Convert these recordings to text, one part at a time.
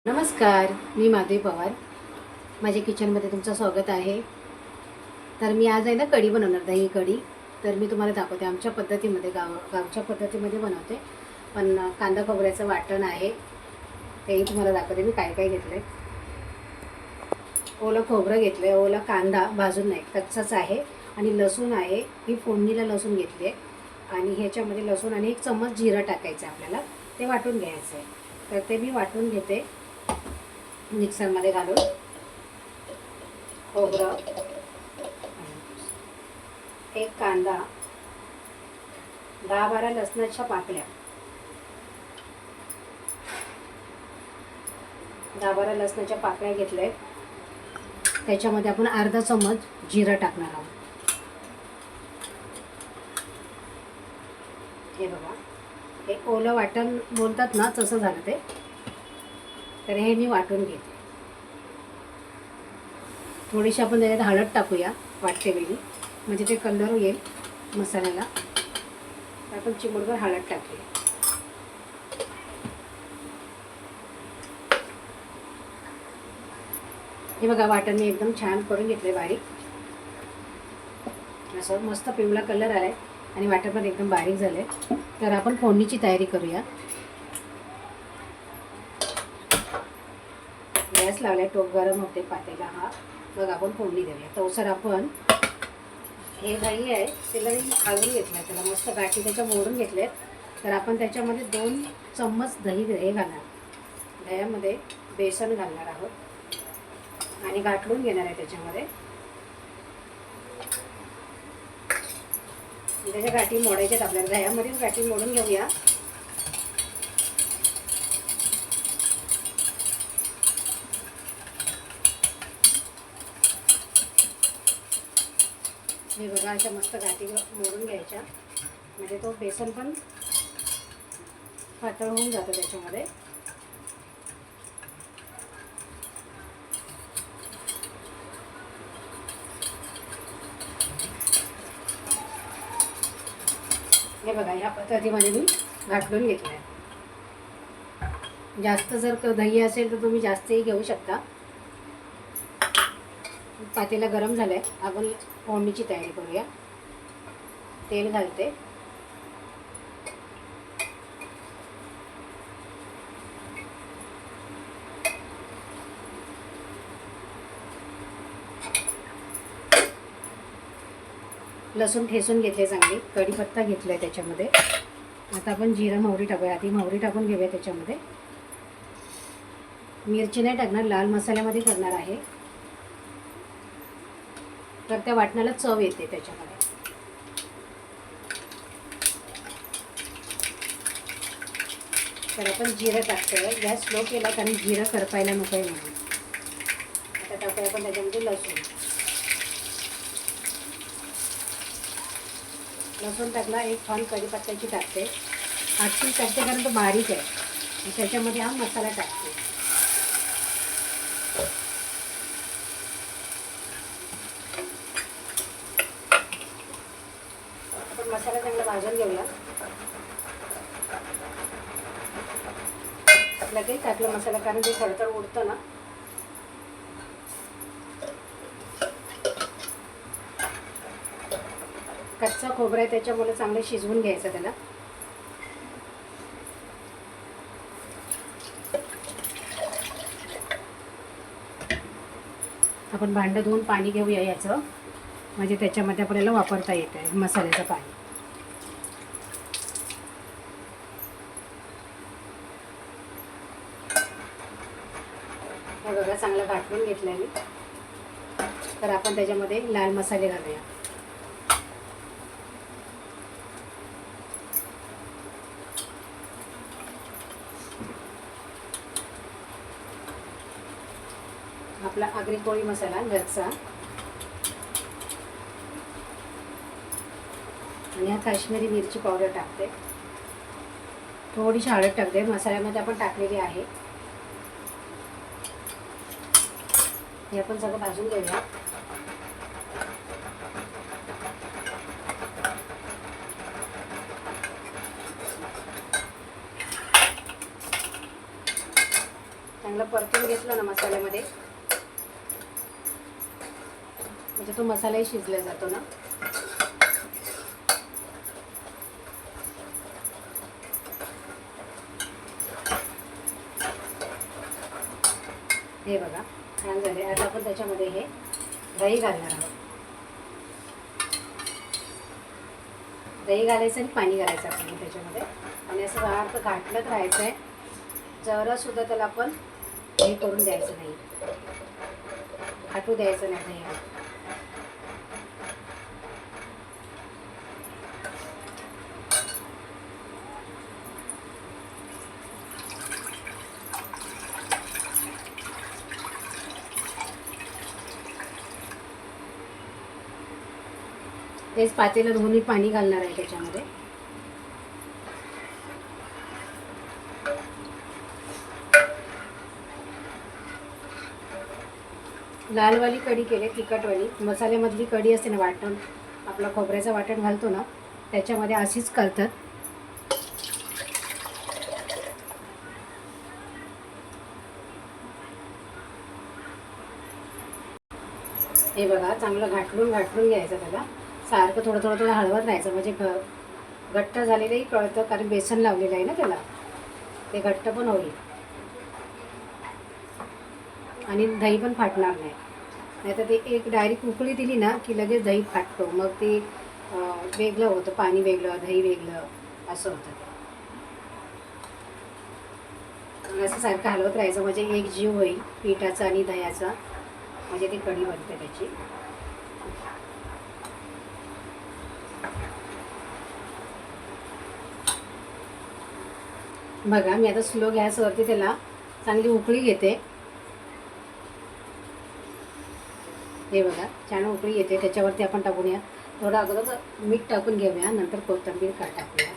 नमस्कार, मी माधवी पवार. माझ्या किचनमध्ये तुमचं स्वागत आहे. तर मी आज आहे ना कढी बनवणार, दही कढी. तर मी तुम्हाला दाखवते आमच्या पद्धतीमध्ये, गावच्या पद्धतीमध्ये बनवते. पण कांदा खोबऱ्याचं वाटण आहे, तेही तुम्हाला दाखवते मी काय काय घेतलं आहे. ओलं खोबरं घेतलं आहे, ओला कांदा भाजून नाही, कच्चाच आहे. आणि लसूण आहे, ही फोडणीला लसूण घेतली आहे. आणि ह्याच्यामध्ये लसूण आणि 1 चम्मच जिरं टाकायचं आहे आपल्याला, ते वाटून घ्यायचं आहे. तर ते मी वाटून घेते मिक्सरमध्ये घालून. खोबरं, 1 कांदा, 10-12 लसणाच्या पाकळ्या, 10-12 लसणाच्या पाकळ्या घेतल्या आहेत. त्याच्यामध्ये आपण अर्धा चम्मच जिरं टाकणार आहोत. हे बघा, हे ओलं वाटण बोलतात ना, तसं झालं ते. तर हे मी वाटून घेते. थोडीशी आपण त्याच्यात हळद टाकूया वाटते वेळी, म्हणजे ते कलर येईल मसाल्याला. आपण चिमूटभर हळद टाकूया. हे बघा, वाटण मी एकदम छान करून घेतले बारीक. असं मस्त पिवळा कलर आलाय आणि वाटण पण एकदम बारीक झाले. तर आपण फोडणीची तयारी करूया. गॅस लावलाय, टोप गरम होते पातेला हा. मग आपण फोडणी देऊया. तवसर आपण हे दही आहे त्याला मी घालून घेतलं, त्याला मस्त गाठी त्याच्या मोडून घेतलेत. तर आपण त्याच्यामध्ये 2 चम्मच दही हे घालणार. दह्यामध्ये बेसन घालणार आहोत आणि गाठून घेणार आहे त्याच्यामध्ये. त्याच्या गाठी मोडायच्यात आपल्याला, दह्यामध्येच गाठी मोडून घेऊया. हे बघा, अशा मस्त गाठी मोडून घ्यायच्या, म्हणजे तो बेसन पण पातळ होऊन जातं त्याच्यामध्ये. हे बघा, ह्या पद्धतीमध्ये मी घाटून घेतलं आहे. जास्त जर दही असेल तर तुम्ही जास्तही घेऊ शकता. पातेला गरम झालं आहे, आपण फोडणीची तयारी करूया. तेल घालते. लसूण ठेसून घेतले चांगले, कढीपत्ता घेतला आहे त्याच्यामध्ये. आता आपण जिरं मोहरी टाकूया. आधी मोहरी टाकून घेऊया त्याच्यामध्ये. मिरची नाही टाकणार, लाल मसाल्यामध्ये करणार आहे, तर त्या वाटणाला चव येते त्याच्यामध्ये. तर आपण जिरं टाकतोय. गॅस स्लो केला कारण जिरं करपायला नको आहे म्हणून. आता टाकूया आपण त्याच्यामध्ये लसूण. लसूण टाकला, 1 पान कढीपत्त्याची टाकते. आखी टाकते कारण तो बारीक आहे. त्याच्यामध्ये हा मसाला टाकते. आपण मसाला चांगला भाजून घेऊया. लगेच टाकलं मसाला कारण ते थरथर उडतं ना. कच्चा खोबरा आहे त्याच्यामुळे चांगलं शिजवून घ्यायचं त्याला. आपण भांडं धुवून पाणी घेऊया याचं, म्हणजे त्याच्यामध्ये आपल्याला वापरता येत आहे मसाल्याचं पाणी. हे बघा, चांगलं घाटून घेतलं आहे मी. तर आपण त्याच्यामध्ये लाल मसाले घालूया. आपला आगरी कोळी मसाला घरचा, आणि हा काश्मीरी मिरची पावडर टाकते. थोडीशी हळद टाकते, मसाल्यामध्ये आपण टाकलेली आहे. हे आपण सगळं भाजून घेऊया. चांगलं परतून घेतलं ना मसाल्यामध्ये, म्हणजे तो मसालाही शिजला जातो ना. हे बघा छान झाले. आता आपण त्याच्यामध्ये हे दही घालणार आहोत. दही घालायचं आणि पाणी घालायचं आपण त्याच्यामध्ये, आणि असं सारखं घाटलत राहायचं आहे. जरासुद्धा त्याला आपण हे करून द्यायचं नाही, घाटू द्यायचं नाही दही. तेच पातेलं धुवून मी पाणी घालणार आहे त्याच्यामध्ये. लालवाली कढी केली, तिखटवाली. मसाल्यामधली कढी असते ना, वाटण आपलं खोबऱ्याचं वाटण घालतो ना, त्याच्यामध्ये अशीच करतात. हे बघा चांगलं घाटून घ्यायचं त्याला. सारखं थोडं थोडं थोडं हलवत राहायचं, म्हणजे घट्ट झालेलंही कळतं, कारण बेसन लावलेलं आहे ना त्याला, ते घट्ट पण होईल आणि दही पण फाटणार नाही. नाहीतर ते एक डायरेक्ट उकळी दिली ना की लगेच दही फाटतो, मग ते वेगळं होतं, पाणी वेगळं दही वेगळं असं होतं ते. असं सारखं हलवत राहायचं, म्हणजे एक जीव होईल पिठाचा आणि दह्याचा, म्हणजे ती कढी बनते त्याची. बघा मी आता स्लो गॅसवरती त्याला चांगली उकळी घेते. हे बघा छान उकळी येते. त्याच्यावरती आपण टाकूया थोडं अगोदर मीठ टाकून घेऊया, नंतर कोथिंबीर टाकूया.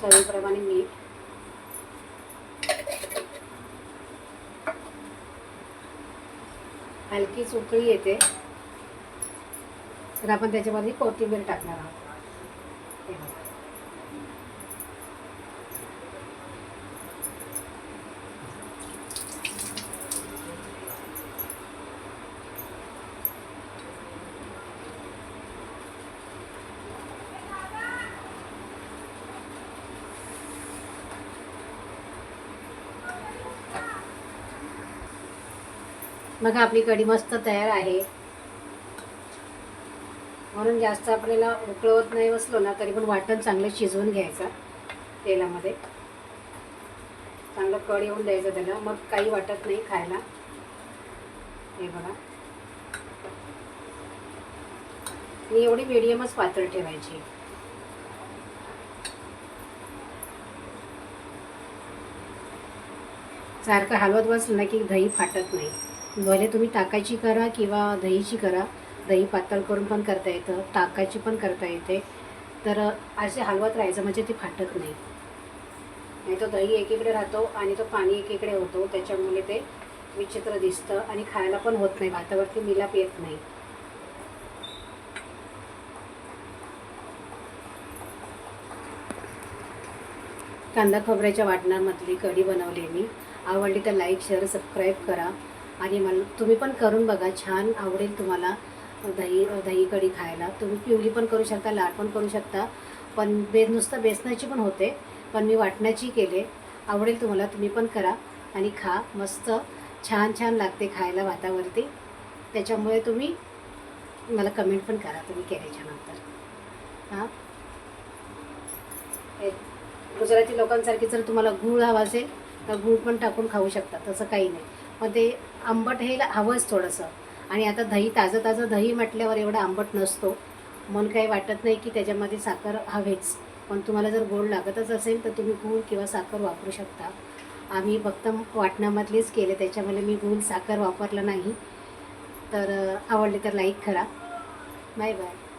चवीप्रमाणे मीठ. हलकीच उकळी येते तर आपण त्याच्यामध्ये कोथिंबीर टाकणार आहोत. बघा आपली कढी मस्त तयार आहे. म्हणून जास्त आपल्याला उकळवत नाही बसलो ना तरी पण वाटण चांगलं शिजवून घ्यायचं तेलामध्ये. चांगलं कढ येऊन द्यायचं त्याला, मग काही वाटत नाही खायला. हे बघा मी एवढी मीडियमच पातळ ठेवायची. सारखं हलवत बसलं ना की दही फाटत नाही. भले तुम्ही ताकाची करा किंवा दहीची करा, दही पातळ करून पण करता येतं, ताकाची पण करता येते. तर असे हलवत राहायचं म्हणजे ते फाटत नाही. नाही तो दही एकीकडे राहतो आणि तो पाणी एकीकडे होतो, त्याच्यामुळे ते विचित्र दिसतं आणि खायला पण होत नाही, भातावरती मिलाप येत नाही. कांदा खोबऱ्याच्या वाटणामधली कढी बनवली मी. आवडली तर लाईक शेअर सबस्क्राईब करा आणि मला तुम्ही पण करून बघा, छान आवडेल तुम्हाला. दही कढी खायला तुम्ही पिवली पण करू शकता, लाल पण करू शकता, पण नुसतं बेसनाची पण होते, पण मी वाटणाची केले. आवडेल तुम्हाला, तुम्ही पण करा आणि खा. मस्त छान छान लागते खायला भातावरती. त्याच्यामुळे तुम्ही मला कमेंट पण करा तुम्ही केल्याच्यानंतर. हां गुजराती लोकांसारखी जर तुम्हाला गूळ हवा असेल तर गूळ पण टाकून खाऊ शकता, तसं काही नाही. पण ते आंबट हे हवंच थोडंसं. आणि आता दही ताजं दही म्हटल्यावर एवढा आंबट नसतो, म्हणून काही वाटत नाही की त्याच्यामध्ये साखर हवेच. पण तुम्हाला जर गोड लागतच असेल तर तुम्ही गूळ किंवा साखर वापरू शकता. आम्ही फक्त वाटणामधलेच केले, त्याच्यामुळे मी गूळ साखर वापरलं नाही. तर आवडले तर लाईक करा. Bye bye.